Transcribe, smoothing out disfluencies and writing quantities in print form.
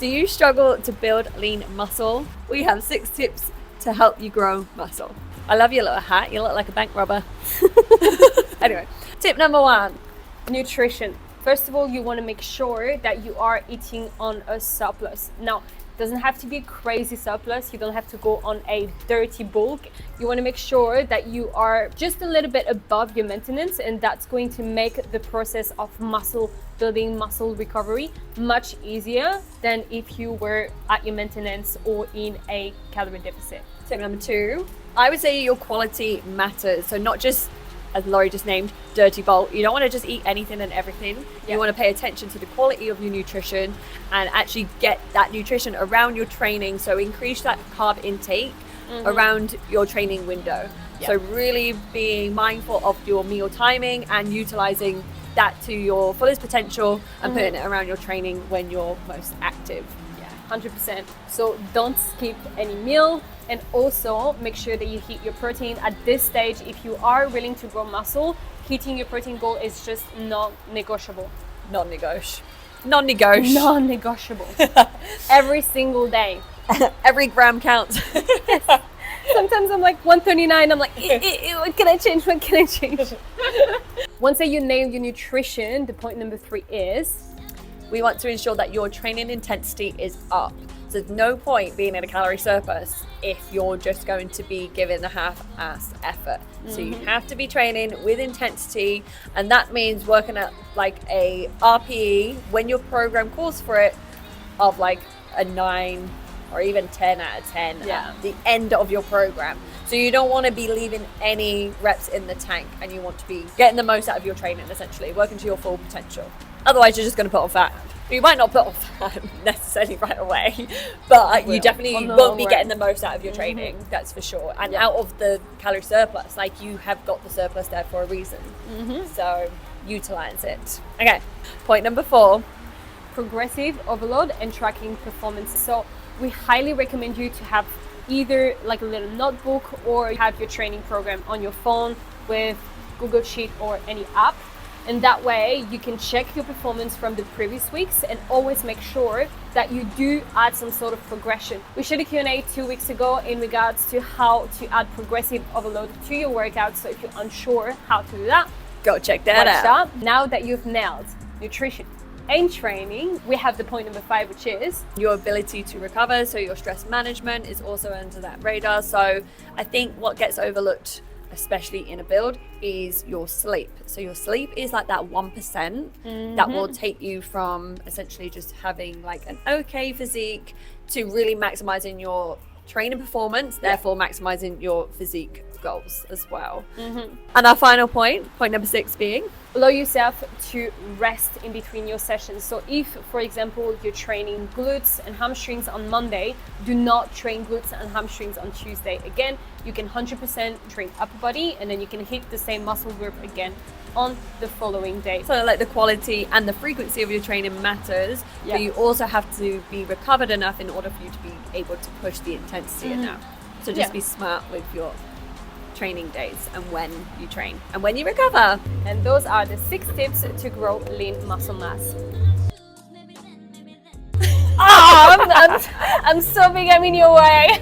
Do you struggle to build lean muscle? We have 6 tips to help you grow muscle. I love your little hat. You look like a bank robber. Anyway, tip number 1. Nutrition. First of all, you want to make sure that you are eating on a surplus. Now, it doesn't have to be a crazy surplus. You don't have to go on a dirty bulk. You want to make sure that you are just a little bit above your maintenance, and that's going to make the process of muscle building, muscle recovery much easier than if you were at your maintenance or in a calorie deficit. Tip number 2, I would say your quality matters. So not just, as Laurie just named, dirty bulk. You don't want to just eat anything and everything. You want to pay attention to the quality of your nutrition and actually get that nutrition around your training. So increase that carb intake around your training window. So really being mindful of your meal timing and utilizing that to your fullest potential and putting it around your training when you're most active. 100%. So don't skip any meal, and also make sure that you hit your protein at this stage. If you are willing to grow muscle, hitting your protein goal is just non-negotiable. Non-negotiable. Every single day. Every gram counts. Sometimes I'm like 139, I'm like, what can I change? Once you nail your nutrition, the point number 3 is, we want to ensure that your training intensity is up. So there's no point being in a calorie surplus if you're just going to be giving a half-assed effort. So you have to be training with intensity, and that means working at like a RPE when your program calls for it of like a 9 or even 10 out of 10 at the end of your program. So you don't want to be leaving any reps in the tank, and you want to be getting the most out of your training, essentially working to your full potential. Otherwise you're just going to put on fat. You might not put on fat necessarily right away, but you definitely won't be getting the most out of your training, that's for sure. And out of the calorie surplus, like, you have got the surplus there for a reason. So utilize it. Okay, point number 4. Progressive overload and tracking performance. So we highly recommend you to have either like a little notebook, or have your training program on your phone with Google Sheet or any app. And that way you can check your performance from the previous weeks and always make sure that you do add some sort of progression. We shared a Q&A 2 weeks ago in regards to how to add progressive overload to your workouts. So if you're unsure how to do that, go check that out. Now that you've nailed nutrition and training, we have the point number 5, which is your ability to recover. So your stress management is also under that radar. So I think what gets overlooked, especially in a build, is your sleep. So your sleep is like that 1% that will take you from essentially just having like an okay physique to really maximizing your training performance, therefore maximizing your physique goals as well. And our final point number 6 being, allow yourself to rest in between your sessions. So if, for example, you're training glutes and hamstrings on Monday, do not train glutes and hamstrings on Tuesday. Again, you can 100% train upper body, and then you can hit the same muscle group again on the following day. So like the quality and the frequency of your training matters, but you also have to be recovered enough in order for you to be able to push the intensity enough. So just be smart with your training days and when you train and when you recover. And those are the 6 tips to grow lean muscle mass. I'm so big, I'm in your way.